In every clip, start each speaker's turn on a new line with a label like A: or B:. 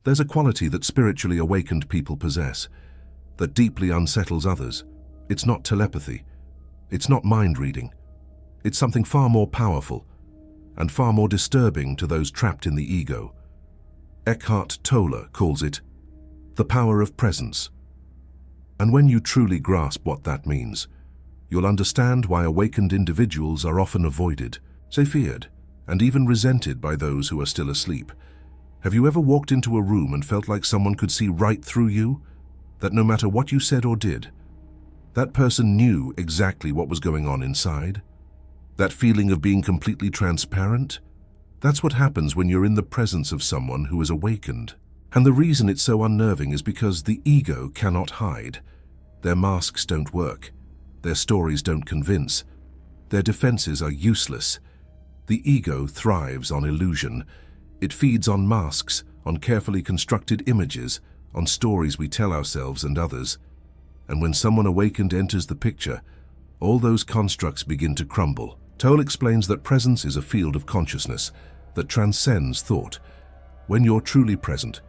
A: There's a quality that spiritually awakened people possess, that deeply unsettles others. It's not telepathy. It's not mind reading. It's something far more powerful and far more disturbing to those trapped in the ego. Eckhart Tolle calls it the power of presence. And when you truly grasp what that means, you'll understand why awakened individuals are often avoided, say feared, and even resented by those who are still asleep. Have you ever walked into a room and felt like someone could see right through you? That no matter what you said or did, that person knew exactly what was going on inside? That feeling of being completely transparent? That's what happens when you're in the presence of someone who is awakened. And the reason it's so unnerving is because the ego cannot hide. Their masks don't work. Their stories don't convince. Their defenses are useless. The ego thrives on illusion. It feeds on masks, on carefully constructed images, on stories we tell ourselves and others. And when someone awakened enters the picture, all those constructs begin to crumble. Tolle explains that presence is a field of consciousness that transcends thought. When you're truly present,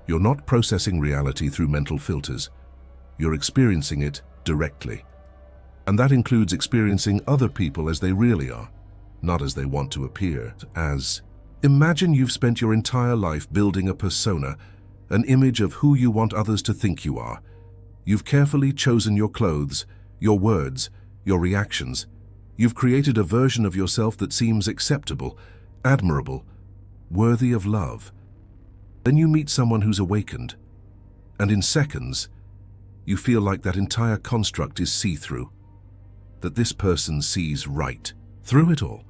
A: you're not processing reality through mental filters. You're experiencing it directly. And that includes experiencing other people as they really are, not as they want to appear as. Imagine you've spent your entire life building a persona, an image of who you want others to think you are. You've carefully chosen your clothes, your words, your reactions. You've created a version of yourself that seems acceptable, admirable, worthy of love. Then you meet someone who's awakened, and in seconds, you feel like that entire construct is see-through, that this person sees right through it all,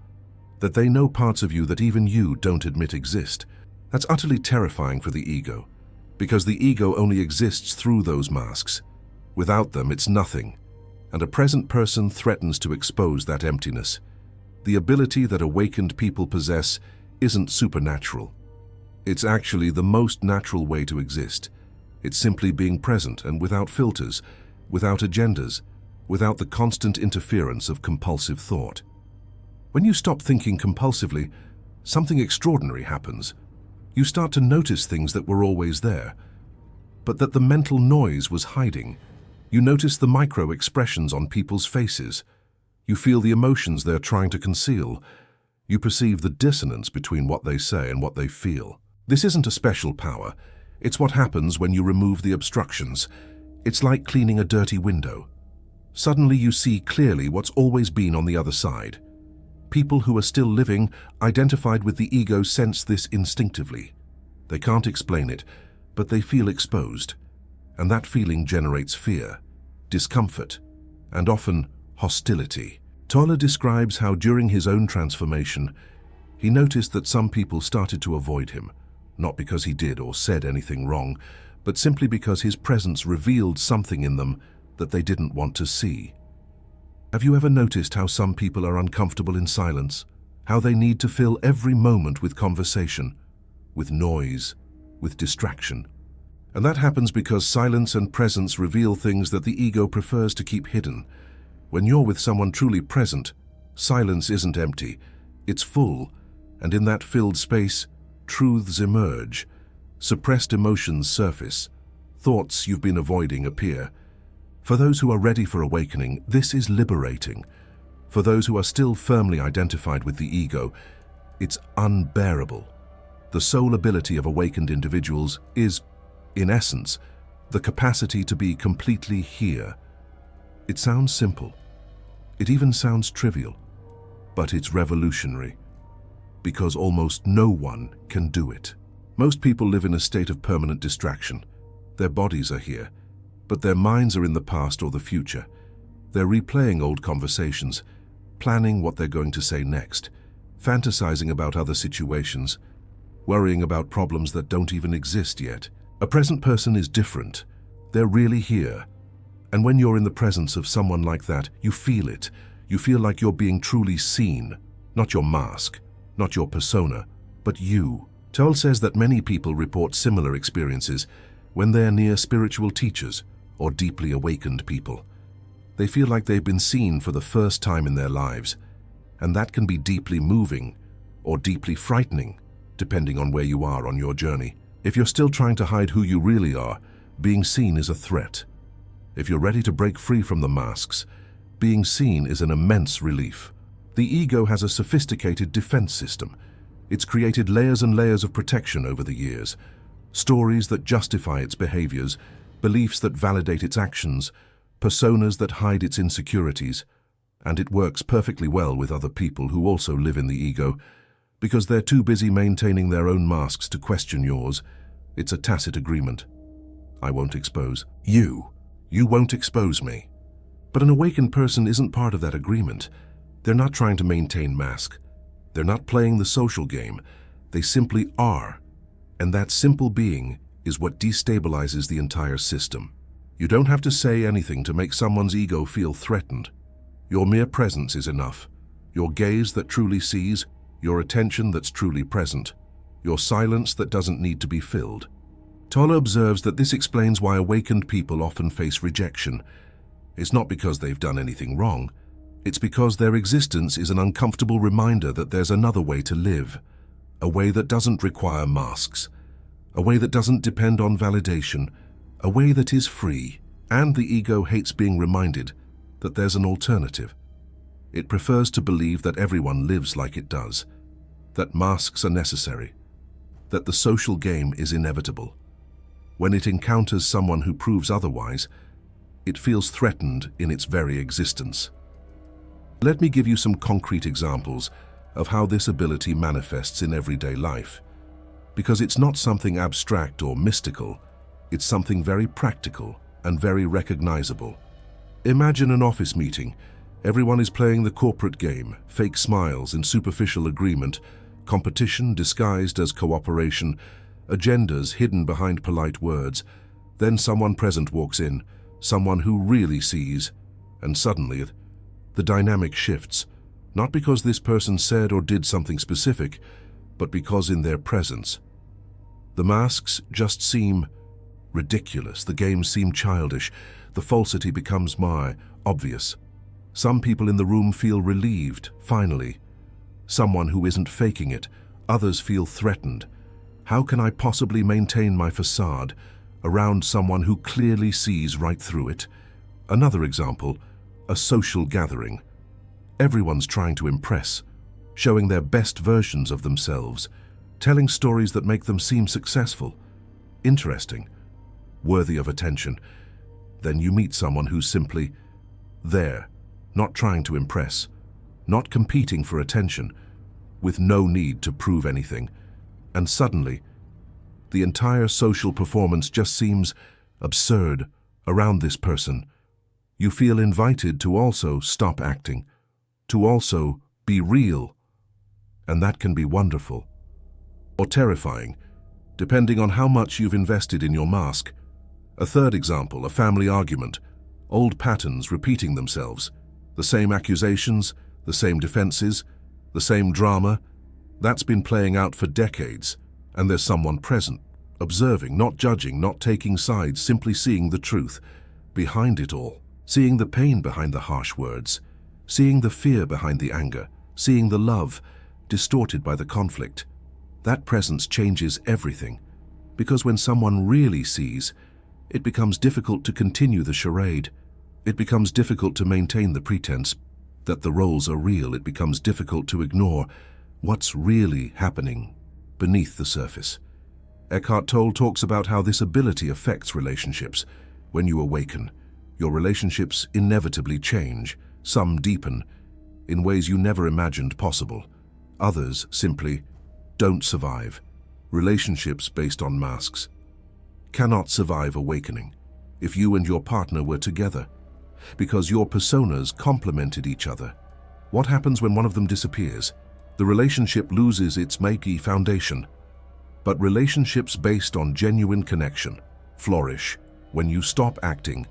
A: that they know parts of you that even you don't admit exist. That's utterly terrifying for the ego, because the ego only exists through those masks. Without them, it's nothing, and a present person threatens to expose that emptiness. The ability that awakened people possess isn't supernatural. It's actually the most natural way to exist. It's simply being present and without filters, without agendas, without the constant interference of compulsive thought. When you stop thinking compulsively, something extraordinary happens. You start to notice things that were always there, but that the mental noise was hiding. You notice the micro-expressions on people's faces. You feel the emotions they're trying to conceal. You perceive the dissonance between what they say and what they feel. This isn't a special power. It's what happens when you remove the obstructions. It's like cleaning a dirty window. Suddenly you see clearly what's always been on the other side. People who are still living, identified with the ego, sense this instinctively. They can't explain it, but they feel exposed. And that feeling generates fear, discomfort, and often hostility. Tolle describes how during his own transformation, he noticed that some people started to avoid him, not because he did or said anything wrong, but simply because his presence revealed something in them that they didn't want to see. Have you ever noticed how some people are uncomfortable in silence? How they need to fill every moment with conversation, with noise, with distraction? And that happens because silence and presence reveal things that the ego prefers to keep hidden. When you're with someone truly present, silence isn't empty, it's full, and in that filled space, truths emerge, suppressed emotions surface, thoughts you've been avoiding appear. For those who are ready for awakening, this is liberating. For those who are still firmly identified with the ego, it's unbearable. The sole ability of awakened individuals is, in essence, the capacity to be completely here. It sounds simple. It even sounds trivial, but it's revolutionary, because almost no one can do it. Most people live in a state of permanent distraction. Their bodies are here, but their minds are in the past or the future. They're replaying old conversations, planning what they're going to say next, fantasizing about other situations, worrying about problems that don't even exist yet. A present person is different. They're really here. And when you're in the presence of someone like that, you feel it. You feel like you're being truly seen, not your mask, not your persona, but you. Tolle says that many people report similar experiences when they're near spiritual teachers or deeply awakened people. They feel like they've been seen for the first time in their lives, and that can be deeply moving or deeply frightening, depending on where you are on your journey. If you're still trying to hide who you really are, being seen is a threat. If you're ready to break free from the masks, being seen is an immense relief. The ego has a sophisticated defense system. It's created layers and layers of protection over the years. Stories that justify its behaviors, beliefs that validate its actions, personas that hide its insecurities. And it works perfectly well with other people who also live in the ego, because they're too busy maintaining their own masks to question yours. It's a tacit agreement. I won't expose you. You won't expose me. But an awakened person isn't part of that agreement. They're not trying to maintain mask. They're not playing the social game. They simply are. And that simple being is what destabilizes the entire system. You don't have to say anything to make someone's ego feel threatened. Your mere presence is enough. Your gaze that truly sees, your attention that's truly present, your silence that doesn't need to be filled. Tolle observes that this explains why awakened people often face rejection. It's not because they've done anything wrong. It's because their existence is an uncomfortable reminder that there's another way to live, a way that doesn't require masks, a way that doesn't depend on validation, a way that is free. And the ego hates being reminded that there's an alternative. It prefers to believe that everyone lives like it does, that masks are necessary, that the social game is inevitable. When it encounters someone who proves otherwise, it feels threatened in its very existence. Let me give you some concrete examples of how this ability manifests in everyday life. Because it's not something abstract or mystical, it's something very practical and very recognizable. Imagine an office meeting. Everyone is playing the corporate game, fake smiles and superficial agreement, competition disguised as cooperation, agendas hidden behind polite words. Then someone present walks in, someone who really sees, and suddenly the dynamic shifts, not because this person said or did something specific, but because in their presence. The masks just seem ridiculous, the games seem childish, the falsity becomes obvious. Some people in the room feel relieved, finally. Someone who isn't faking it. Others feel threatened. How can I possibly maintain my facade around someone who clearly sees right through it? Another example, a social gathering. Everyone's trying to impress, showing their best versions of themselves, telling stories that make them seem successful, interesting, worthy of attention. Then you meet someone who's simply there, not trying to impress, not competing for attention, with no need to prove anything. And suddenly, the entire social performance just seems absurd around this person. You feel invited to also stop acting, to also be real. And that can be wonderful or terrifying, depending on how much you've invested in your mask. A third example, a family argument. Old patterns repeating themselves. The same accusations, the same defenses, the same drama. That's been playing out for decades, and there's someone present, observing, not judging, not taking sides, simply seeing the truth behind it all, seeing the pain behind the harsh words, seeing the fear behind the anger, seeing the love distorted by the conflict. That presence changes everything, because when someone really sees, it becomes difficult to continue the charade. It becomes difficult to maintain the pretense that the roles are real. It becomes difficult to ignore what's really happening beneath the surface. Eckhart Tolle talks about how this ability affects relationships. When you awaken, your relationships inevitably change. Some deepen in ways you never imagined possible. Others simply don't survive. Relationships based on masks cannot survive awakening if you and your partner were together, because your personas complemented each other. What happens when one of them disappears? The relationship loses its makey foundation. But relationships based on genuine connection flourish. When you stop acting,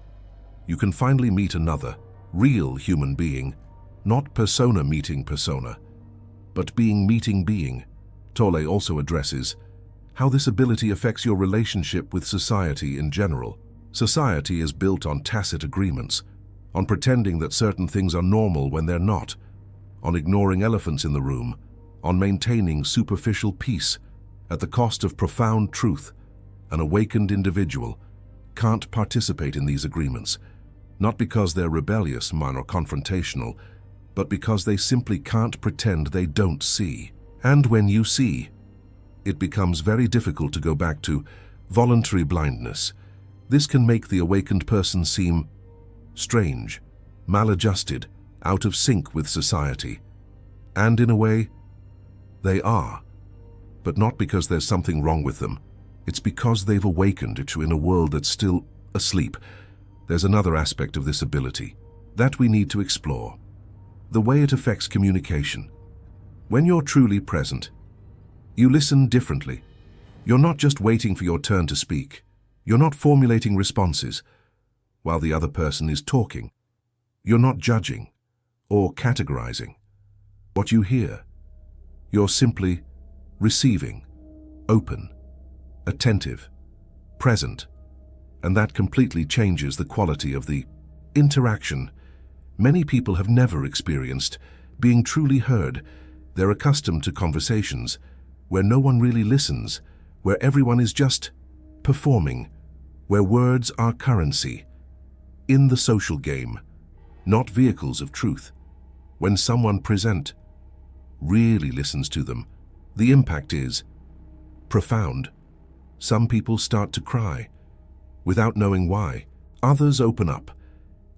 A: you can finally meet another, real human being, not persona meeting persona, but being meeting being. Tolle also addresses how this ability affects your relationship with society in general. Society is built on tacit agreements, on pretending that certain things are normal when they're not, on ignoring elephants in the room, on maintaining superficial peace at the cost of profound truth. an awakened individual, can't participate in these agreements, not because they're rebellious, or confrontational, but because they simply can't pretend they don't see. And when you see, it becomes very difficult to go back to voluntary blindness. This can make the awakened person seem strange, maladjusted, out of sync with society. And in a way, they are. But not because there's something wrong with them. It's because they've awakened in a world that's still asleep. There's another aspect of this ability that we need to explore. The way it affects communication. When you're truly present, you listen differently. You're not just waiting for your turn to speak. You're not formulating responses while the other person is talking. You're not judging or categorizing what you hear. You're simply receiving, open, attentive, present, and that completely changes the quality of the interaction. Many people have never experienced being truly heard. They're accustomed to conversations where no one really listens, where everyone is just performing, where words are currency. In the social game, not vehicles of truth. When someone present really listens to them, the impact is profound. Some people start to cry without knowing why. Others open up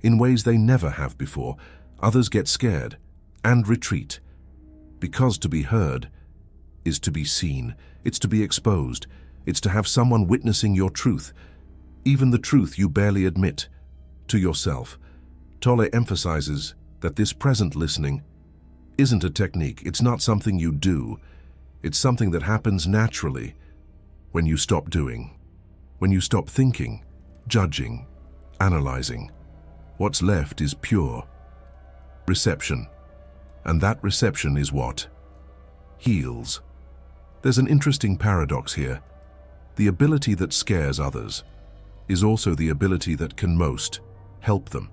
A: in ways they never have before. Others get scared and retreat. Because to be heard is to be seen. It's to be exposed. It's to have someone witnessing your truth, even the truth you barely admit to yourself. Tolle emphasizes that this present listening isn't a technique. It's not something you do. It's something that happens naturally when you stop doing, when you stop thinking, judging, analyzing. What's left is pure reception. And that reception is what heals. There's an interesting paradox here. The ability that scares others is also the ability that can most help them.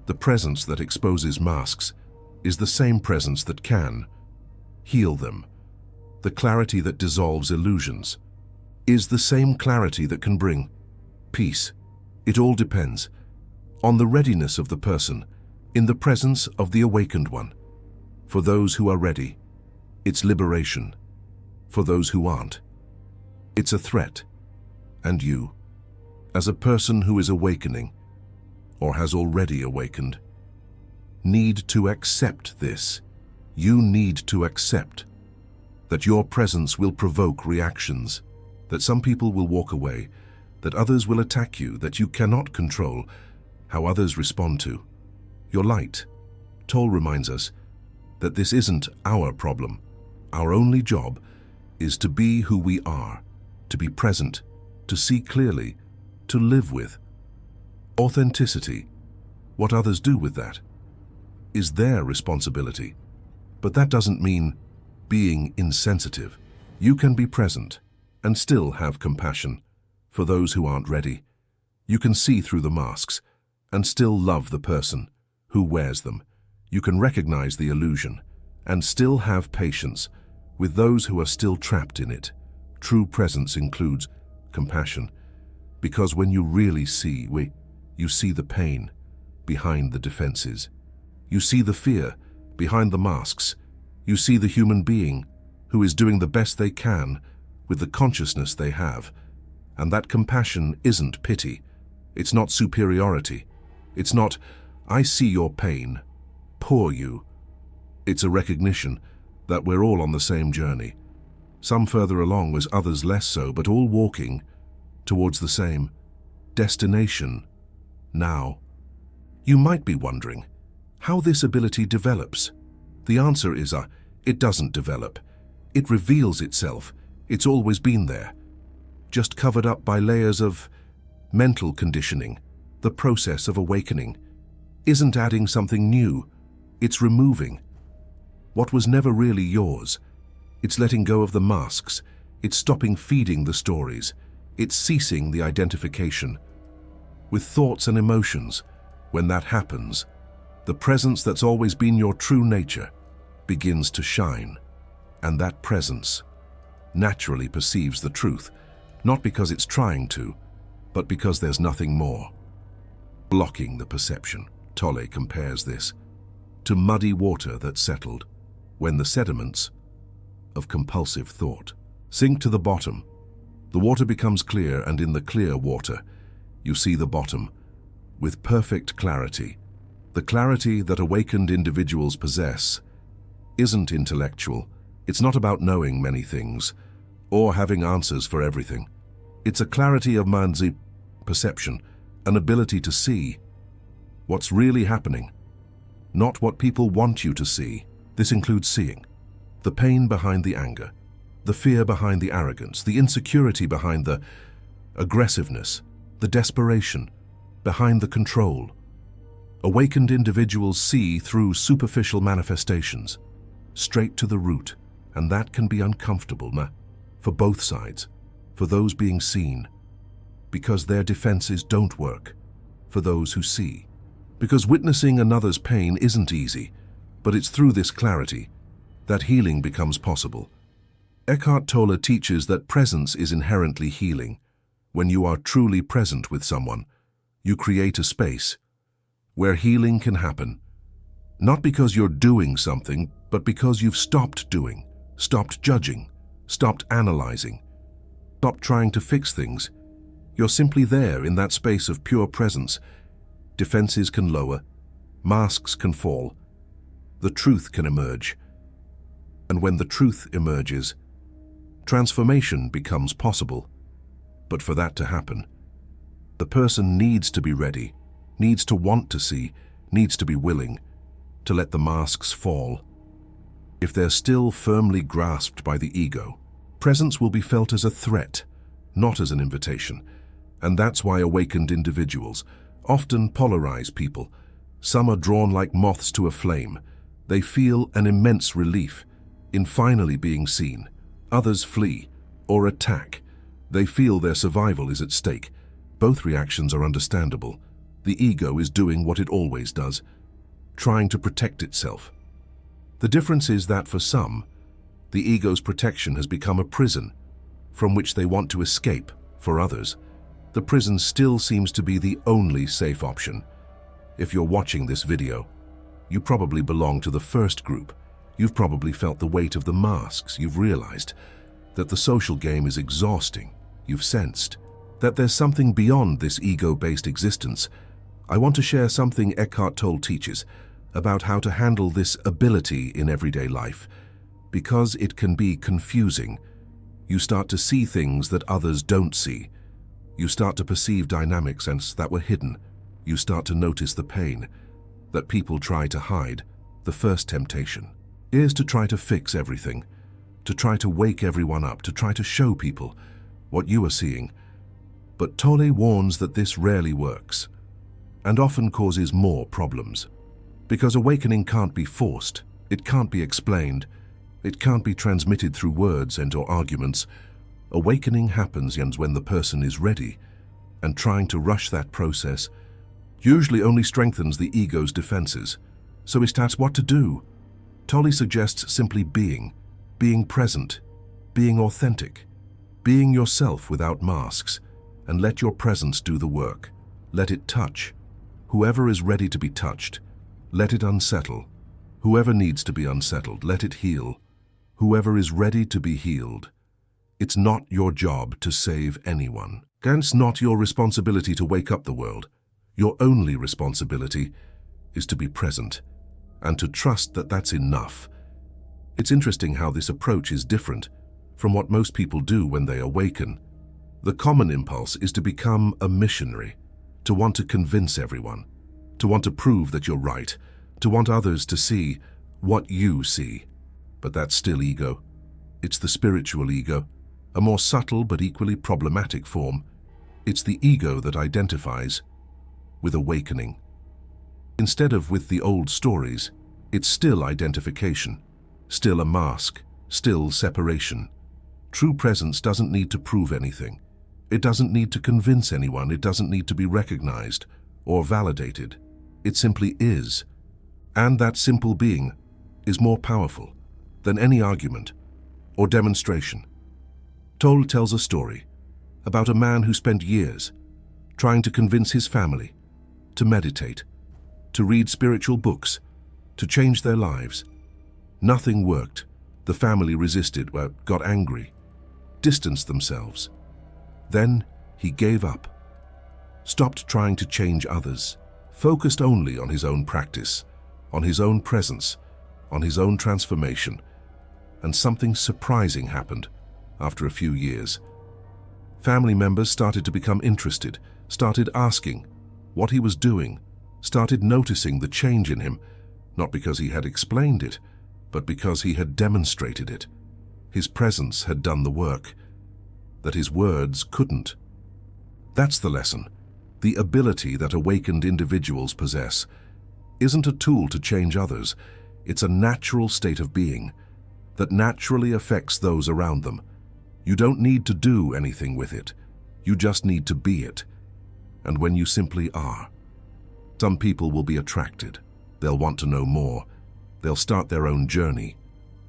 A: The presence that exposes masks is the same presence that can heal them. The clarity that dissolves illusions is the same clarity that can bring peace. It all depends on the readiness of the person in the presence of the awakened one. For those who are ready, it's liberation. For those who aren't, it's a threat. And you, as a person who is awakening, or has already awakened, need to accept this. You need to accept that your presence will provoke reactions, that some people will walk away, that others will attack you, that you cannot control how others respond to your light. Tolle reminds us that this isn't our problem. Our only job is to be who we are, to be present, to see clearly, to live with authenticity. What others do with that is their responsibility. But that doesn't mean being insensitive. You can be present and still have compassion for those who aren't ready. You can see through the masks and still love the person who wears them. You can recognize the illusion and still have patience with those who are still trapped in it. True presence includes compassion, because when you really see, you see the pain behind the defenses. You see the fear behind the masks. You see the human being who is doing the best they can with the consciousness they have. And that compassion isn't pity. It's not superiority. It's not, I see your pain, poor you. It's a recognition that we're all on the same journey. Some further along as others less so, but all walking towards the same destination. Now, you might be wondering how this ability develops. The answer is it doesn't develop. It reveals itself. It's always been there, just covered up by layers of mental conditioning. The process of awakening isn't adding something new. It's removing what was never really yours. It's letting go of the masks. It's stopping feeding the stories. It's ceasing the identification with thoughts and emotions. When that happens, the presence that's always been your true nature begins to shine, and that presence naturally perceives the truth. not because it's trying to, but because there's nothing more. Blocking the perception. Tolle compares this to muddy water that's settled when the sediments of compulsive thought sink to the bottom. The water becomes clear, and in the clear water, you see the bottom with perfect clarity. The clarity that awakened individuals possess isn't intellectual. It's not about knowing many things or having answers for everything. It's a clarity of mind's perception, an ability to see what's really happening, not what people want you to see. This includes seeing the pain behind the anger, the fear behind the arrogance, the insecurity behind the aggressiveness, the desperation behind the control. Awakened individuals see through superficial manifestations, straight to the root, and that can be uncomfortable, for both sides, for those being seen, because their defenses don't work, for those who see. Because witnessing another's pain isn't easy, but it's through this clarity that healing becomes possible. Eckhart Tolle teaches that presence is inherently healing. When you are truly present with someone, you create a space where healing can happen, not because you're doing something, but because you've stopped doing, stopped judging, stopped analyzing, stopped trying to fix things. You're simply there in that space of pure presence. Defenses can lower, masks can fall, the truth can emerge. And when the truth emerges, transformation becomes possible. But for that to happen, the person needs to be ready, needs to want to see, needs to be willing to let the masks fall. If they're still firmly grasped by the ego, presence will be felt as a threat, not as an invitation. And that's why awakened individuals often polarize people. Some are drawn like moths to a flame. They feel an immense relief in finally being seen. Others flee or attack. They feel their survival is at stake. Both reactions are understandable. The ego is doing what it always does, trying to protect itself. The difference is that for some, the ego's protection has become a prison from which they want to escape. For others, the prison still seems to be the only safe option. If you're watching this video, you probably belong to the first group. You've probably felt the weight of the masks. You've realized that the social game is exhausting. You've sensed that there's something beyond this ego-based existence. I want to share something Eckhart Tolle teaches about how to handle this ability in everyday life, because it can be confusing. You start to see things that others don't see. You start to perceive dynamics that were hidden. You start to notice the pain that people try to hide. The first temptation is to try to fix everything, to try to wake everyone up, to try to show people what you are seeing. But Tolle warns that this rarely works and often causes more problems. Because awakening can't be forced, it can't be explained, it can't be transmitted through words and/or arguments. Awakening happens when the person is ready, and trying to rush that process usually only strengthens the ego's defenses. So he starts what to do. Tolle suggests simply being present, being authentic, being yourself without masks, and let your presence do the work. Let it touch whoever is ready to be touched. Let it unsettle whoever needs to be unsettled. Let it heal whoever is ready to be healed. It's not your job to save anyone. It's not your responsibility to wake up the world. Your only responsibility is to be present and to trust that that's enough. It's interesting how this approach is different from what most people do when they awaken. The common impulse is to become a missionary, to want to convince everyone, to want to prove that you're right, to want others to see what you see. But that's still ego. It's the spiritual ego, a more subtle but equally problematic form. It's the ego that identifies with awakening. Instead of with the old stories, it's still identification, still a mask, still separation. True presence doesn't need to prove anything. It doesn't need to convince anyone. It doesn't need to be recognized or validated. It simply is. And that simple being is more powerful than any argument or demonstration. Tolle tells a story about a man who spent years trying to convince his family to meditate, to read spiritual books, to change their lives. Nothing worked. The family resisted, got angry, distanced themselves. Then he gave up, stopped trying to change others, focused only on his own practice, on his own presence, on his own transformation. And something surprising happened after a few years. Family members started to become interested, started asking what he was doing, started noticing the change in him, not because he had explained it, but because he had demonstrated it. His presence had done the work that his words couldn't. That's the lesson. The ability that awakened individuals possess isn't a tool to change others. It's a natural state of being that naturally affects those around them. You don't need to do anything with it. You just need to be it. And when you simply are, some people will be attracted. They'll want to know more. They'll start their own journey.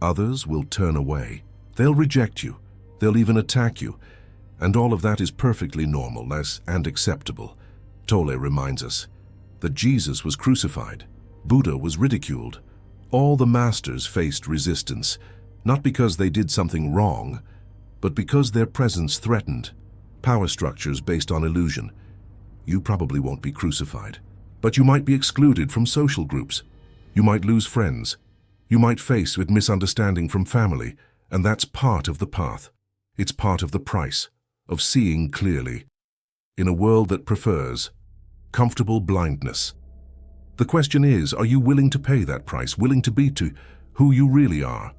A: Others will turn away. They'll reject you. They'll even attack you. And all of that is perfectly normal and acceptable. Tolle reminds us that Jesus was crucified. Buddha was ridiculed. All the masters faced resistance, not because they did something wrong, but because their presence threatened power structures based on illusion. You probably won't be crucified, but you might be excluded from social groups. You might lose friends. You might face with misunderstanding from family, and that's part of the path. It's part of the price of seeing clearly in a world that prefers comfortable blindness. The question is, are you willing to pay that price, willing to be to who you really are,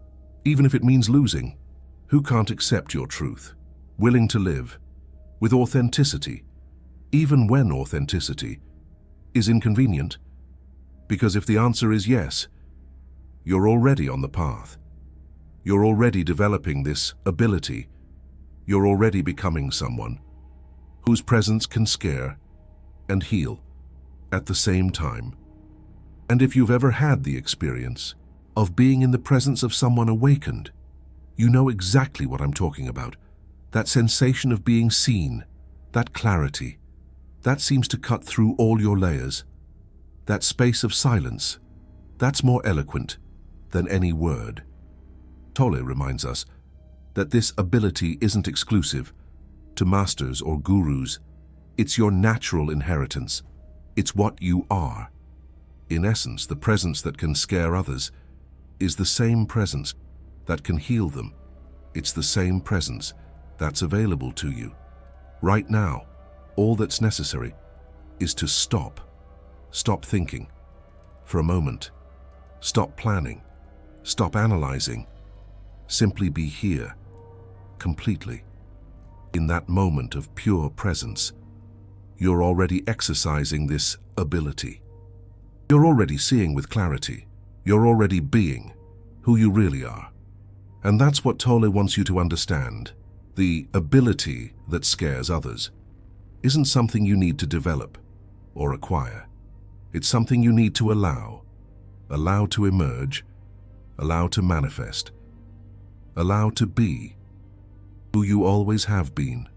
A: even if it means losing? Who can't accept your truth? Willing to live with authenticity, even when authenticity is inconvenient? Because if the answer is yes, you're already on the path. You're already developing this ability. You're already becoming someone whose presence can scare and heal at the same time. And if you've ever had the experience of being in the presence of someone awakened, you know exactly what I'm talking about. That sensation of being seen, that clarity, that seems to cut through all your layers. That space of silence, that's more eloquent than any word. Tolle reminds us that this ability isn't exclusive to masters or gurus. It's your natural inheritance. It's what you are. In essence, the presence that can scare others is the same presence that can heal them. It's the same presence that's available to you. Right now, all that's necessary is to stop. Stop thinking for a moment. Stop planning. Stop analyzing. Simply be here, completely. In that moment of pure presence, you're already exercising this ability. You're already seeing with clarity. You're already being who you really are. And that's what Tolle wants you to understand. The ability that scares others isn't something you need to develop or acquire. It's something you need to allow to emerge, allow to manifest, allow to be who you always have been,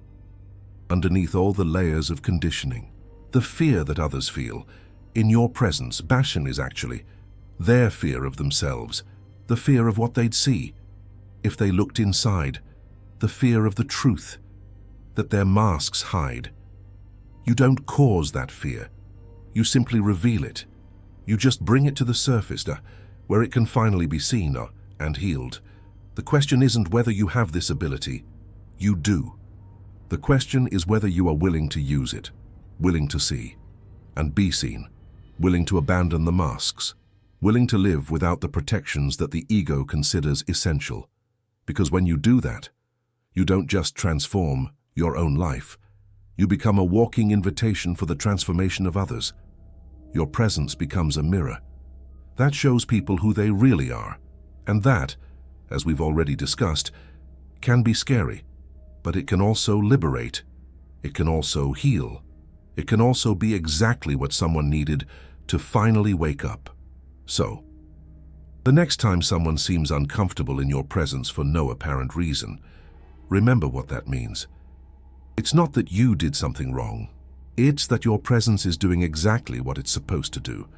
A: underneath all the layers of conditioning. The fear that others feel in your presence, passion is actually their fear of themselves, the fear of what they'd see if they looked inside, the fear of the truth that their masks hide. You don't cause that fear. You simply reveal it. You just bring it to the surface where it can finally be seen and healed. The question isn't whether you have this ability. You do. The question is whether you are willing to use it, willing to see and be seen, willing to abandon the masks, willing to live without the protections that the ego considers essential. Because when you do that, you don't just transform your own life. You become a walking invitation for the transformation of others. Your presence becomes a mirror. That shows people who they really are. And that, as we've already discussed, can be scary. But it can also liberate. It can also heal. It can also be exactly what someone needed to finally wake up. So, the next time someone seems uncomfortable in your presence for no apparent reason, remember what that means. It's not that you did something wrong. It's that your presence is doing exactly what it's supposed to do.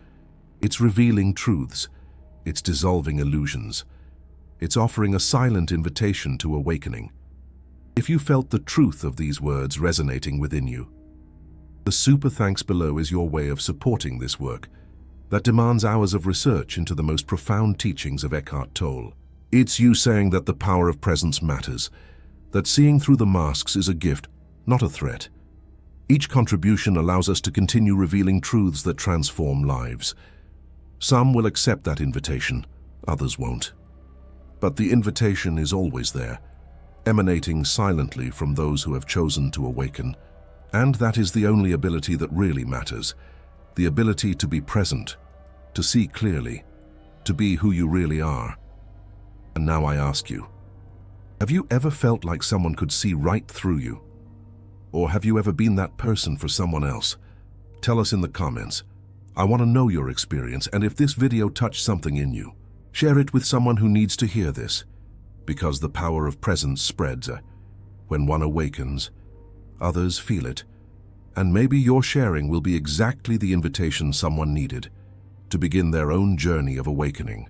A: It's revealing truths. It's dissolving illusions. It's offering a silent invitation to awakening. If you felt the truth of these words resonating within you, the super thanks below is your way of supporting this work that demands hours of research into the most profound teachings of Eckhart Tolle. It's you saying that the power of presence matters, that seeing through the masks is a gift, not a threat. Each contribution allows us to continue revealing truths that transform lives. Some will accept that invitation, others won't. But the invitation is always there, emanating silently from those who have chosen to awaken. And that is the only ability that really matters, the ability to be present, to see clearly, to be who you really are. And now I ask you, have you ever felt like someone could see right through you? Or have you ever been that person for someone else? Tell us in the comments. I want to know your experience, and if this video touched something in you, share it with someone who needs to hear this, because the power of presence spreads. When one awakens, others feel it, and maybe your sharing will be exactly the invitation someone needed to begin their own journey of awakening.